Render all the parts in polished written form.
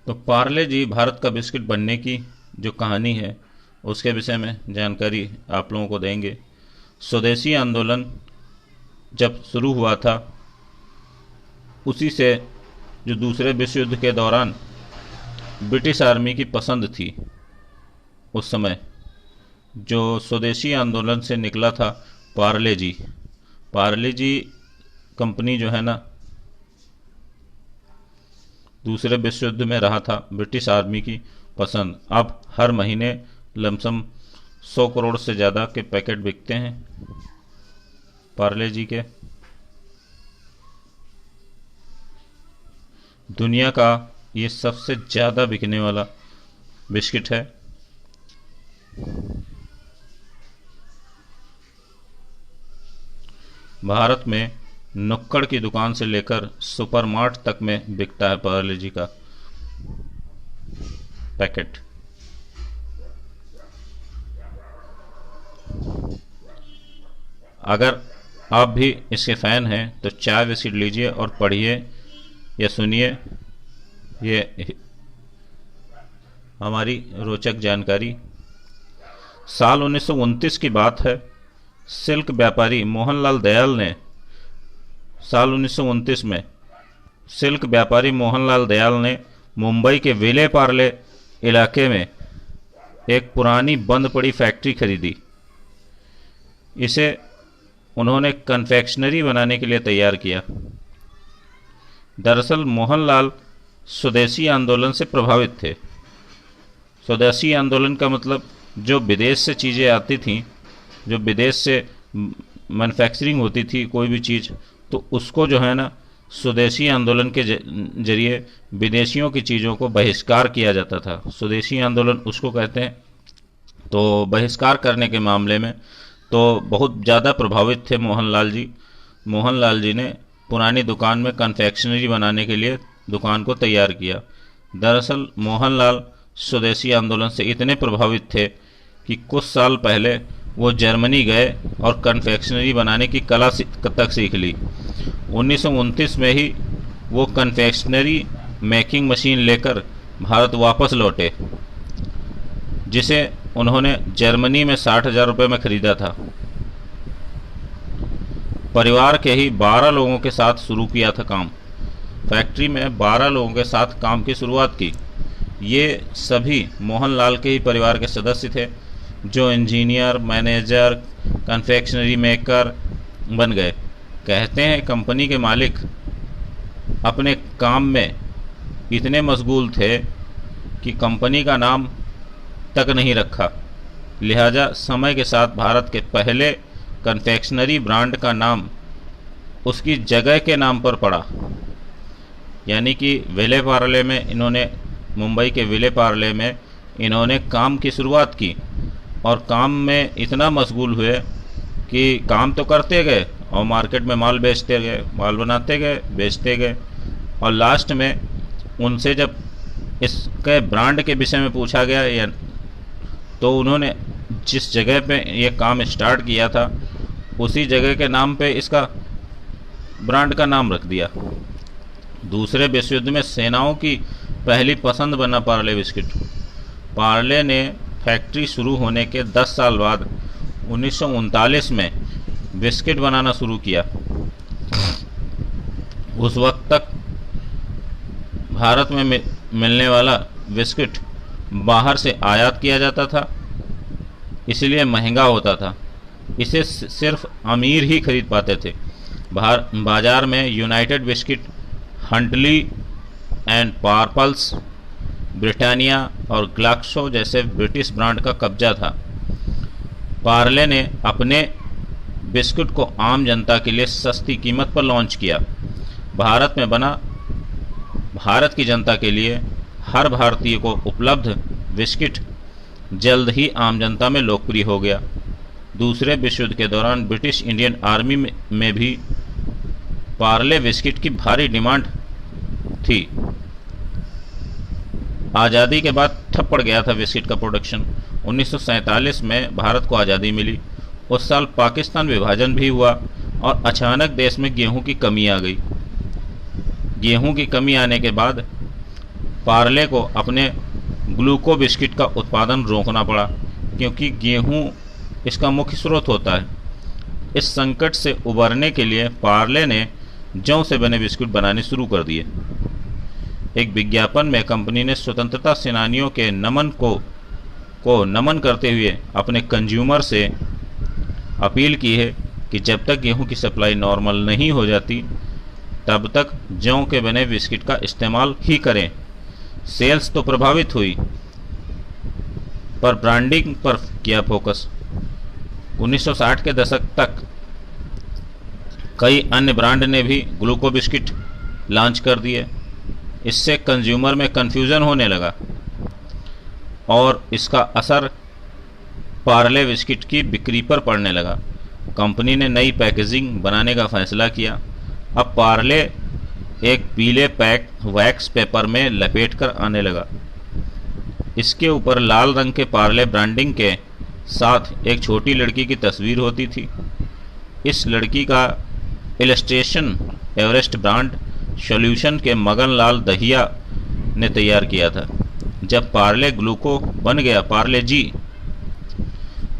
तो पार्ले जी भारत का बिस्किट बनने की जो कहानी है उसके विषय में जानकारी आप लोगों को देंगे। स्वदेशी आंदोलन जब शुरू हुआ था उसी से जो दूसरे विश्व युद्ध के दौरान ब्रिटिश आर्मी की पसंद थी, उस समय जो स्वदेशी आंदोलन से निकला था पार्ले जी कंपनी जो है ना, दूसरे विश्व युद्ध में रहा था ब्रिटिश आर्मी की पसंद। अब हर महीने लमसम 100 करोड़ से ज़्यादा के पैकेट बिकते हैं पार्ले जी के। दुनिया का ये सबसे ज़्यादा बिकने वाला बिस्किट है। भारत में नुक्कड़ की दुकान से लेकर सुपरमार्ट तक में बिकता है पार्ले जी का पैकेट। अगर आप भी इसके फ़ैन हैं तो चाय बिस्किट लीजिए और पढ़िए या सुनिए ये हमारी रोचक जानकारी। साल 1929 की बात है। सिल्क व्यापारी मोहनलाल दयाल ने साल 1929 में सिल्क व्यापारी मोहनलाल दयाल ने मुंबई के विले पार्ले इलाके में एक पुरानी बंद पड़ी फैक्ट्री खरीदी। इसे उन्होंने कन्फेक्शनरी बनाने के लिए तैयार किया। दरअसल मोहनलाल स्वदेशी आंदोलन से प्रभावित थे। स्वदेशी आंदोलन का मतलब जो विदेश से चीज़ें आती थीं, जो विदेश से मैन्युफैक्चरिंग होती थी कोई भी चीज़, तो उसको जो है ना स्वदेशी आंदोलन के जरिए विदेशियों की चीज़ों को बहिष्कार किया जाता था। स्वदेशी आंदोलन उसको कहते हैं। तो बहिष्कार करने के मामले में तो बहुत ज़्यादा प्रभावित थे मोहनलाल जी। मोहनलाल जी ने पुरानी दुकान में कन्फेक्शनरी बनाने के लिए दुकान को तैयार किया। दरअसल मोहनलाल स्वदेशी आंदोलन से इतने प्रभावित थे कि कुछ साल पहले वो जर्मनी गए और कन्फेक्शनरी बनाने की कला तक सीख ली। 1929 में ही वो कन्फेक्शनरी मेकिंग मशीन लेकर भारत वापस लौटे, जिसे उन्होंने जर्मनी में 60,000 रुपये में खरीदा था। परिवार के ही 12 लोगों के साथ शुरू किया था काम। फैक्ट्री में 12 लोगों के साथ काम की शुरुआत की। ये सभी मोहनलाल के ही परिवार के सदस्य थे, जो इंजीनियर, मैनेजर, कन्फेक्शनरी मेकर बन गए। कहते हैं कंपनी के मालिक अपने काम में इतने मशगूल थे कि कंपनी का नाम तक नहीं रखा। लिहाजा समय के साथ भारत के पहले कन्फेक्शनरी ब्रांड का नाम उसकी जगह के नाम पर पड़ा। यानी कि विले पार्ले में इन्होंने, मुंबई के विले पार्ले में इन्होंने काम की शुरुआत की और काम में इतना मशगूल हुए कि काम तो करते गए और मार्केट में माल बेचते गए, माल बनाते गए, बेचते गए। और लास्ट में उनसे जब इसके ब्रांड के विषय में पूछा गया या तो उन्होंने जिस जगह पे ये काम स्टार्ट किया था उसी जगह के नाम पे इसका ब्रांड का नाम रख दिया। दूसरे विश्व युद्ध में सेनाओं की पहली पसंद बना पार्ले बिस्किट। पार्ले ने फैक्ट्री शुरू होने के 10 साल बाद 1939 में बिस्किट बनाना शुरू किया। उस वक्त तक भारत में मिलने वाला बिस्किट बाहर से आयात किया जाता था, इसलिए महंगा होता था। इसे सिर्फ अमीर ही खरीद पाते थे। बाजार में United Biscuits, Huntley and Palmers, Britannia और ग्लाक्सो जैसे ब्रिटिश ब्रांड का कब्जा था। पार्ले ने अपने बिस्कुट को आम जनता के लिए सस्ती कीमत पर लॉन्च किया। भारत में बना, भारत की जनता के लिए, हर भारतीय को उपलब्ध बिस्किट जल्द ही आम जनता में लोकप्रिय हो गया। दूसरे विश्व युद्ध के दौरान ब्रिटिश इंडियन आर्मी में भी पार्ले बिस्किट की भारी डिमांड थी। आज़ादी के बाद ठप पड़ गया था बिस्किट का प्रोडक्शन। 1947 में भारत को आज़ादी मिली। उस साल पाकिस्तान विभाजन भी हुआ और अचानक देश में गेहूं की कमी आ गई। गेहूं की कमी आने के बाद पार्ले को अपने ग्लूको बिस्किट का उत्पादन रोकना पड़ा, क्योंकि गेहूं इसका मुख्य स्रोत होता है। इस संकट से उबरने के लिए पार्ले ने जौ से बने बिस्कुट बनाने शुरू कर दिए। एक विज्ञापन में कंपनी ने स्वतंत्रता सेनानियों के नमन को नमन करते हुए अपने कंज्यूमर से अपील की है कि जब तक गेहूं की सप्लाई नॉर्मल नहीं हो जाती तब तक जौ के बने बिस्किट का इस्तेमाल ही करें। सेल्स तो प्रभावित हुई, पर ब्रांडिंग पर किया फोकस। 1960 के दशक तक कई अन्य ब्रांड ने भी ग्लूको बिस्किट लॉन्च कर दिए। इससे कंज्यूमर में कन्फ्यूज़न होने लगा और इसका असर पार्ले बिस्किट की बिक्री पर पड़ने लगा। कंपनी ने नई पैकेजिंग बनाने का फैसला किया। अब पार्ले एक पीले पैक वैक्स पेपर में लपेटकर आने लगा। इसके ऊपर लाल रंग के पार्ले ब्रांडिंग के साथ एक छोटी लड़की की तस्वीर होती थी। इस लड़की का इलस्ट्रेशन एवरेस्ट ब्रांड सॉल्यूशन के मगन लाल दहिया ने तैयार किया था। जब पार्ले ग्लूको बन गया पार्ले जी,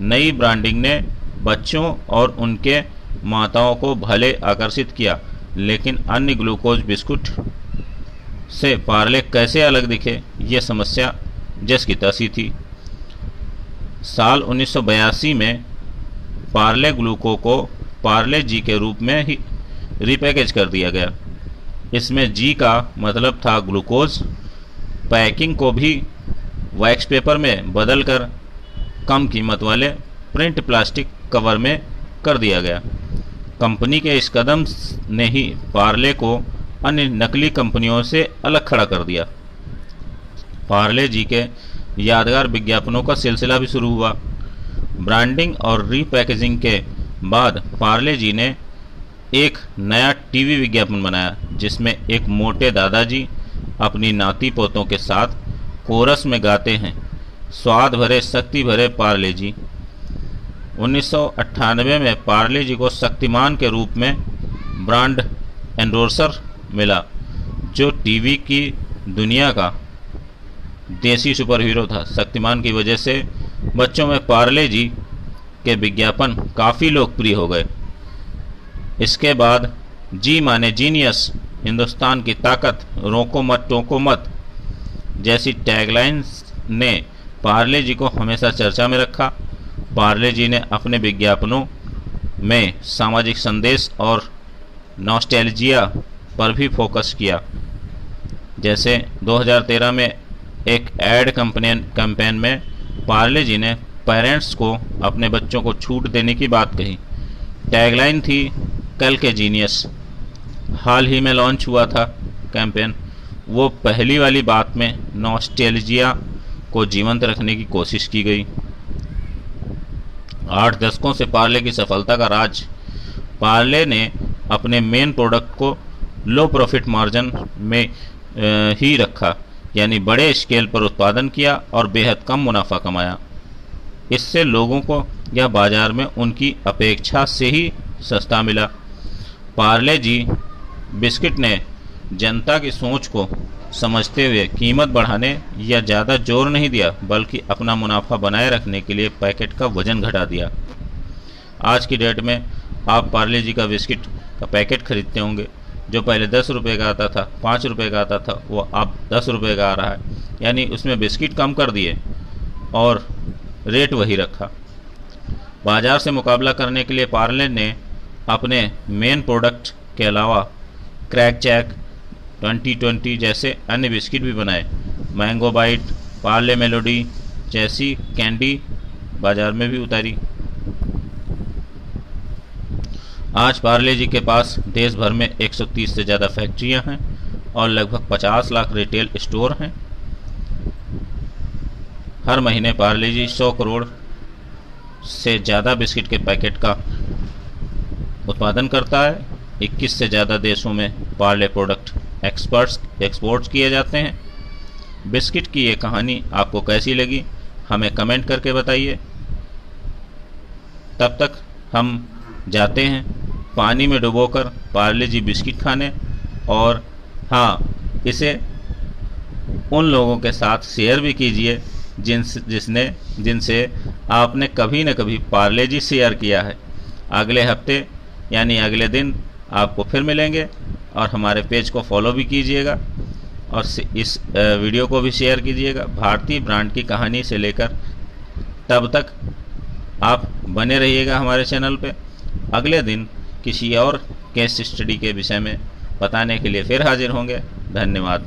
नई ब्रांडिंग ने बच्चों और उनके माताओं को भले आकर्षित किया, लेकिन अन्य ग्लूकोज बिस्कुट से पार्ले कैसे अलग दिखे, ये समस्या जस की तसी थी। साल 1982 में पार्ले ग्लूको को पार्ले जी के रूप में ही रिपैकेज कर दिया गया। इसमें जी का मतलब था ग्लूकोज। पैकिंग को भी वैक्स पेपर में बदलकर कम कीमत वाले प्रिंट प्लास्टिक कवर में कर दिया गया। कंपनी के इस कदम ने ही पार्ले को अन्य नकली कंपनियों से अलग खड़ा कर दिया। पार्ले जी के यादगार विज्ञापनों का सिलसिला भी शुरू हुआ। ब्रांडिंग और रीपैकेजिंग के बाद पार्ले जी ने एक नया टीवी विज्ञापन बनाया, जिसमें एक मोटे दादाजी अपनी नाती पोतों के साथ कोरस में गाते हैं, स्वाद भरे शक्ति भरे पार्ले जी। 1998 में पार्ले जी को शक्तिमान के रूप में ब्रांड एंडोर्सर मिला, जो टीवी की दुनिया का देसी सुपर हीरो था। शक्तिमान की वजह से बच्चों में पार्ले जी के विज्ञापन काफ़ी लोकप्रिय हो गए। इसके बाद जी माने जीनियस, हिंदुस्तान की ताकत, रोको मत टोको मत जैसी टैगलाइंस ने पार्ले जी को हमेशा चर्चा में रखा। पार्ले जी ने अपने विज्ञापनों में सामाजिक संदेश और नॉस्टैल्जिया पर भी फोकस किया। जैसे 2013 में एक एड कैंपेन में पार्ले जी ने पेरेंट्स को अपने बच्चों को छूट देने की बात कही। टैगलाइन थी कल के जीनियस। हाल ही में लॉन्च हुआ था कैंपेन। वो पहली वाली बात में नॉस्टैल्जिया को जीवंत रखने की कोशिश की गई। 8 दशकों से पार्ले की सफलता का राज, पार्ले ने अपने मेन प्रोडक्ट को लो प्रॉफिट मार्जिन में ही रखा, यानी बड़े स्केल पर उत्पादन किया और बेहद कम मुनाफा कमाया। इससे लोगों को यह बाजार में उनकी अपेक्षा से ही सस्ता मिला। पार्ले जी बिस्किट ने जनता की सोच को समझते हुए कीमत बढ़ाने या ज़्यादा जोर नहीं दिया, बल्कि अपना मुनाफा बनाए रखने के लिए पैकेट का वजन घटा दिया। आज की डेट में आप पार्ले जी का बिस्किट का पैकेट खरीदते होंगे, जो पहले 10 रुपये का आता था, 5 रुपये का आता था, वो अब 10 रुपये का आ रहा है। यानी उसमें बिस्किट कम कर दिए और रेट वही रखा। बाजार से मुकाबला करने के लिए पार्ले ने अपने मेन प्रोडक्ट के अलावा क्रैक जैक, 2020 जैसे अन्य बिस्किट भी बनाए। मैंगो बाइट, पार्ले मेलोडी जैसी कैंडी बाजार में भी उतारी। आज पार्ले जी के पास देश भर में 130 से ज़्यादा फैक्ट्रियां हैं और लगभग 50 लाख रिटेल स्टोर हैं। हर महीने पार्ले जी 100 करोड़ से ज़्यादा बिस्किट के पैकेट का उत्पादन करता है। 21 से ज़्यादा देशों में पार्ले प्रोडक्ट एक्सपोर्ट्स किए जाते हैं। बिस्किट की ये कहानी आपको कैसी लगी, हमें कमेंट करके बताइए। तब तक हम जाते हैं पानी में डुबोकर पार्ले जी बिस्किट खाने, और हाँ, इसे उन लोगों के साथ शेयर भी कीजिए जिनसे आपने कभी न कभी पार्ले जी शेयर किया है। अगले हफ्ते यानी अगले दिन आपको फिर मिलेंगे, और हमारे पेज को फॉलो भी कीजिएगा और इस वीडियो को भी शेयर कीजिएगा। भारतीय ब्रांड की कहानी से लेकर तब तक आप बने रहिएगा हमारे चैनल पे। अगले दिन किसी और केस स्टडी के विषय में बताने के लिए फिर हाजिर होंगे। धन्यवाद।